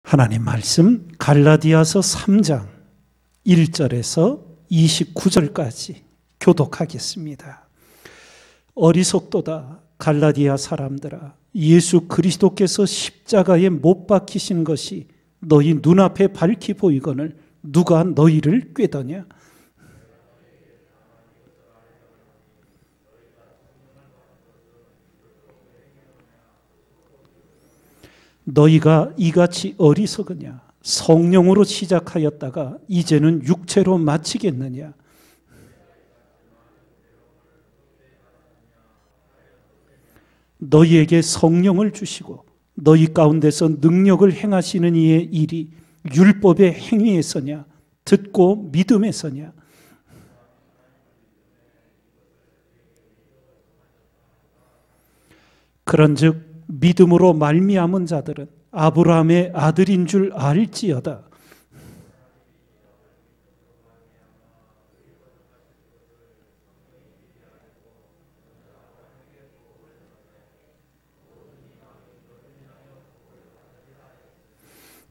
하나님 말씀 갈라디아서 3장 1절에서 29절까지 교독하겠습니다. 어리석도다 갈라디아 사람들아, 예수 그리스도께서 십자가에 못 박히신 것이 너희 눈앞에 밝히 보이거늘 누가 너희를 꾀더냐? 너희가 이같이 어리석으냐? 성령으로 시작하였다가 이제는 육체로 마치겠느냐? 너희에게 성령을 주시고 너희 가운데서 능력을 행하시는 이의 일이 율법의 행위에서냐? 듣고 믿음에서냐? 그런즉 믿음으로 말미암은 자들은 아브라함의 아들인 줄 알지어다.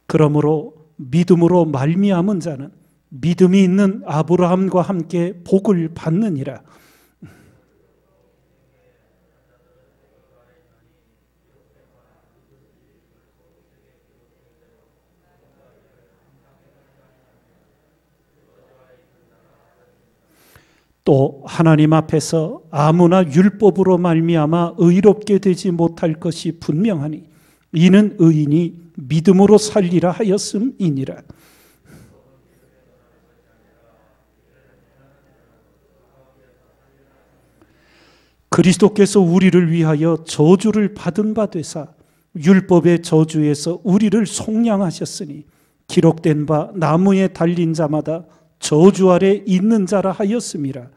그러므로 믿음으로 말미암은 자는 믿음이 있는 아브라함과 함께 복을 받느니라. 또 하나님 앞에서 아무나 율법으로 말미암아 의롭게 되지 못할 것이 분명하니 이는 의인이 믿음으로 살리라 하였음이니라. 그리스도께서 우리를 위하여 저주를 받은 바 되사 율법의 저주에서 우리를 속량하셨으니 기록된 바 나무에 달린 자마다 저주 아래 있는 자라 하였음이라.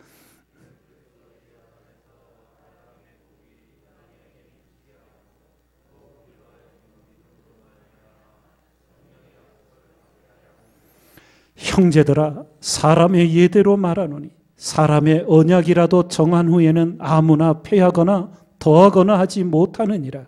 형제들아, 사람의 예대로 말하노니 사람의 언약이라도 정한 후에는 아무나 폐하거나 더하거나 하지 못하느니라.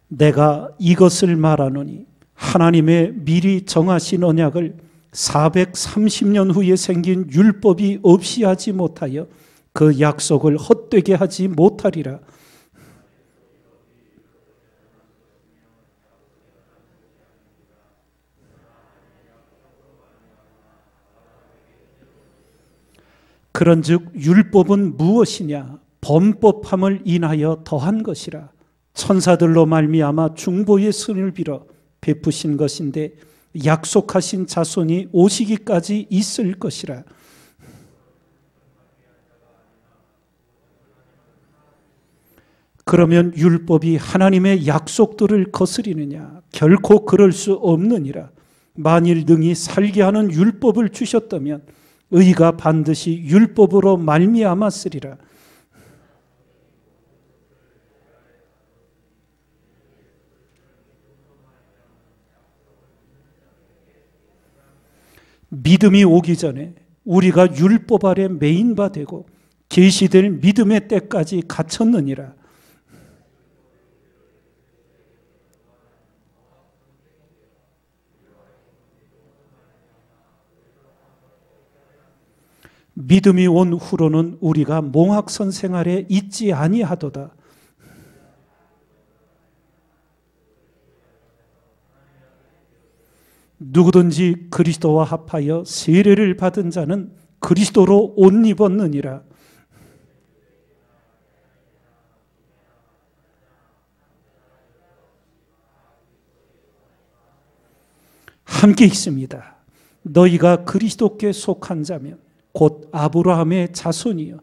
내가 이것을 말하노니 하나님의 미리 정하신 언약을 430년 후에 생긴 율법이 없이 하지 못하여 그 약속을 헛되게 하지 못하리라. 그런즉 율법은 무엇이냐? 범법함을 인하여 더한 것이라. 천사들로 말미암아 중보의 선을 빌어 베푸신 것인데 약속하신 자손이 오시기까지 있을 것이라. 그러면 율법이 하나님의 약속들을 거스리느냐? 결코 그럴 수 없느니라. 만일 능히 살게 하는 율법을 주셨다면 의가 반드시 율법으로 말미암았으리라. 믿음이 오기 전에 우리가 율법 아래 매인 바 되고 계시될 믿음의 때까지 갇혔느니라. 믿음이 온 후로는 우리가 몽학선 생활에 있지 아니하도다. 누구든지 그리스도와 합하여 세례를 받은 자는 그리스도로 옷 입었느니라. 함께 있습니다. 너희가 그리스도께 속한 자면 곧 아브라함의 자손이여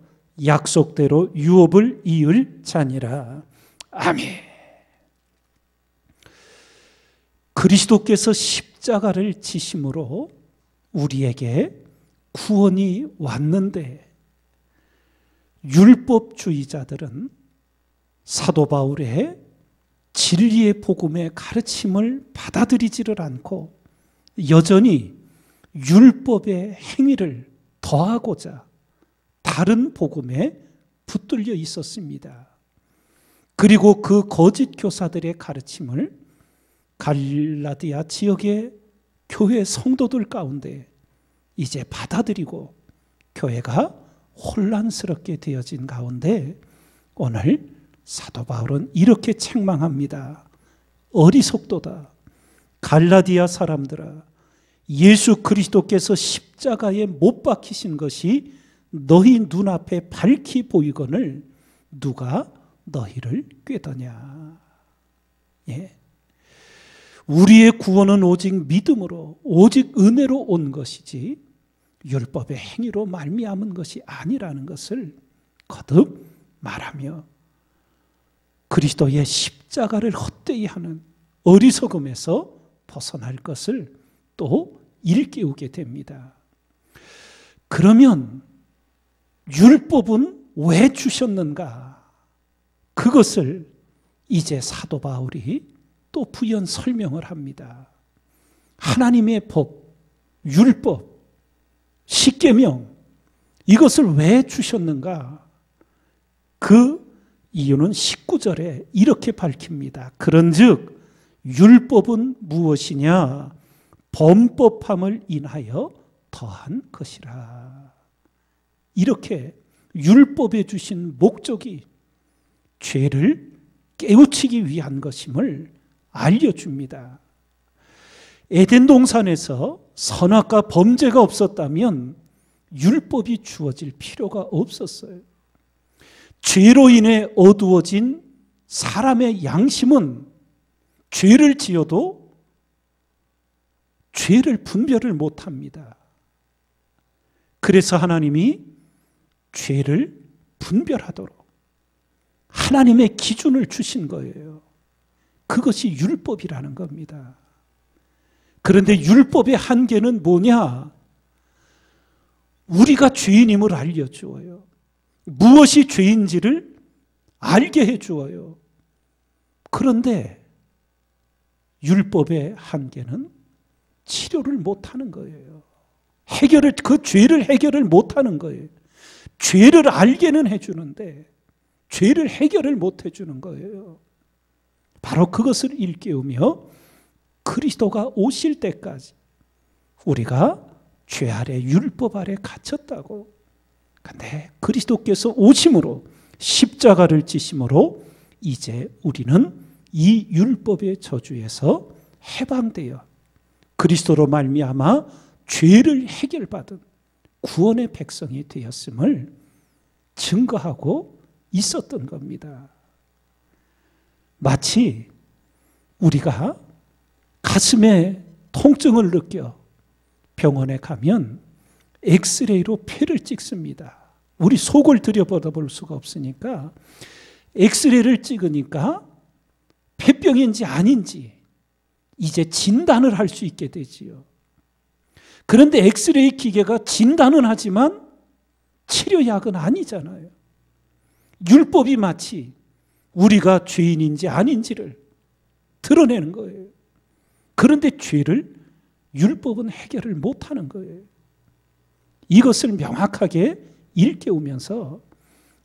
약속대로 유업을 이을 자니라. 아멘. 그리스도께서 십자가를 지심으로 우리에게 구원이 왔는데 율법주의자들은 사도 바울의 진리의 복음의 가르침을 받아들이지를 않고 여전히 율법의 행위를 더하고자 다른 복음에 붙들려 있었습니다. 그리고 그 거짓 교사들의 가르침을 갈라디아 지역의 교회 성도들 가운데 이제 받아들이고 교회가 혼란스럽게 되어진 가운데 오늘 사도 바울은 이렇게 책망합니다. 어리석도다. 갈라디아 사람들아, 예수 그리스도께서 십자가에 못 박히신 것이 너희 눈앞에 밝히 보이거늘 누가 너희를 꾀더냐. 예. 우리의 구원은 오직 믿음으로, 오직 은혜로 온 것이지 율법의 행위로 말미암은 것이 아니라는 것을 거듭 말하며 그리스도의 십자가를 헛되이 하는 어리석음에서 벗어날 것을 또 일깨우게 됩니다. 그러면 율법은 왜 주셨는가? 그것을 이제 사도 바울이 또 부연 설명을 합니다. 하나님의 법, 율법, 십계명, 이것을 왜 주셨는가? 그 이유는 19절에 이렇게 밝힙니다. 그런즉 율법은 무엇이냐? 범법함을 인하여 더한 것이라. 이렇게 율법에 주신 목적이 죄를 깨우치기 위한 것임을 알려줍니다. 에덴 동산에서 선악과 범죄가 없었다면 율법이 주어질 필요가 없었어요. 죄로 인해 어두워진 사람의 양심은 죄를 지어도 죄를 분별을 못합니다. 그래서 하나님이 죄를 분별하도록 하나님의 기준을 주신 거예요. 그것이 율법이라는 겁니다. 그런데 율법의 한계는 뭐냐? 우리가 죄인임을 알려주어요. 무엇이 죄인지를 알게 해주어요. 그런데 율법의 한계는 치료를 못하는 거예요. 그 죄를 해결을 못하는 거예요. 죄를 알게는 해주는데 죄를 해결을 못 해주는 거예요. 바로 그것을 일깨우며 그리스도가 오실 때까지 우리가 죄 아래 율법 아래 갇혔다고. 그런데 그리스도께서 오심으로 십자가를 지심으로 이제 우리는 이 율법의 저주에서 해방되어 그리스도로 말미암아 죄를 해결받은 구원의 백성이 되었음을 증거하고 있었던 겁니다. 마치 우리가 가슴에 통증을 느껴 병원에 가면 엑스레이로 폐를 찍습니다. 우리 속을 들여다볼 수가 없으니까 엑스레이를 찍으니까 폐병인지 아닌지 이제 진단을 할 수 있게 되지요. 그런데 엑스레이 기계가 진단은 하지만 치료약은 아니잖아요. 율법이 마치 우리가 죄인인지 아닌지를 드러내는 거예요. 그런데 죄를 율법은 해결을 못하는 거예요. 이것을 명확하게 일깨우면서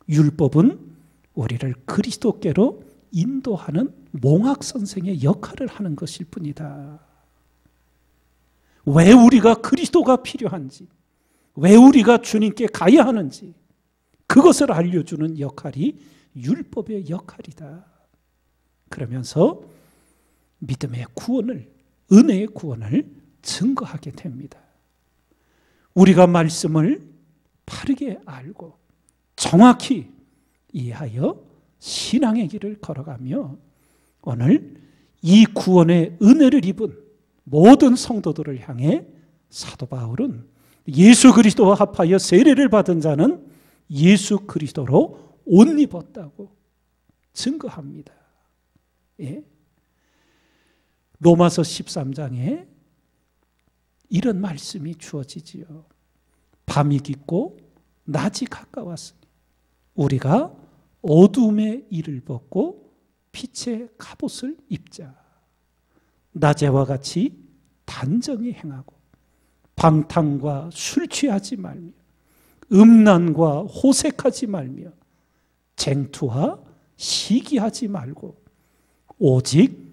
율법은 우리를 그리스도께로 인도하는 몽학 선생의 역할을 하는 것일 뿐이다. 왜 우리가 그리스도가 필요한지, 왜 우리가 주님께 가야 하는지 그것을 알려주는 역할이 율법의 역할이다. 그러면서 믿음의 구원을, 은혜의 구원을 증거하게 됩니다. 우리가 말씀을 바르게 알고 정확히 이해하여 신앙의 길을 걸어가며 오늘 이 구원의 은혜를 입은 모든 성도들을 향해 사도 바울은 예수 그리스도와 합하여 세례를 받은 자는 예수 그리스도로 옷 입었다고 증거합니다. 예? 로마서 13장에 이런 말씀이 주어지지요. 밤이 깊고 낮이 가까웠으니 우리가 어둠의 일을 벗고 빛의 갑옷을 입자. 낮에와 같이 단정히 행하고 방탕과 술 취하지 말며 음란과 호색하지 말며 쟁투와 시기하지 말고 오직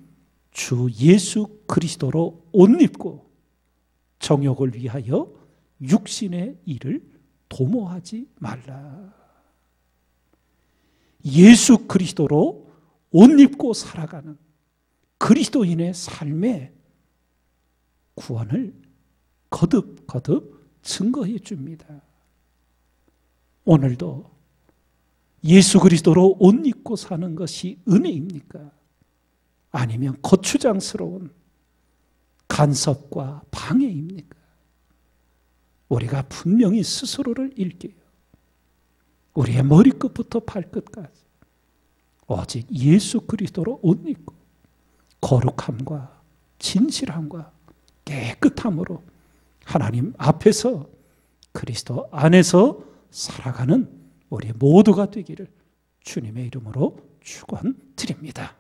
주 예수 그리스도로 옷 입고 정욕을 위하여 육신의 일을 도모하지 말라. 예수 그리스도로 옷 입고 살아가는 그리스도인의 삶의 구원을 거듭 증거해 줍니다. 오늘도 예수 그리스도로 옷 입고 사는 것이 은혜입니까? 아니면 거추장스러운 간섭과 방해입니까? 우리가 분명히 스스로를 읽게요. 우리의 머리끝부터 발끝까지 오직 예수 그리스도로 옷 입고 거룩함과 진실함과 깨끗함으로 하나님 앞에서 그리스도 안에서 살아가는 우리 모두가 되기를 주님의 이름으로 축원드립니다.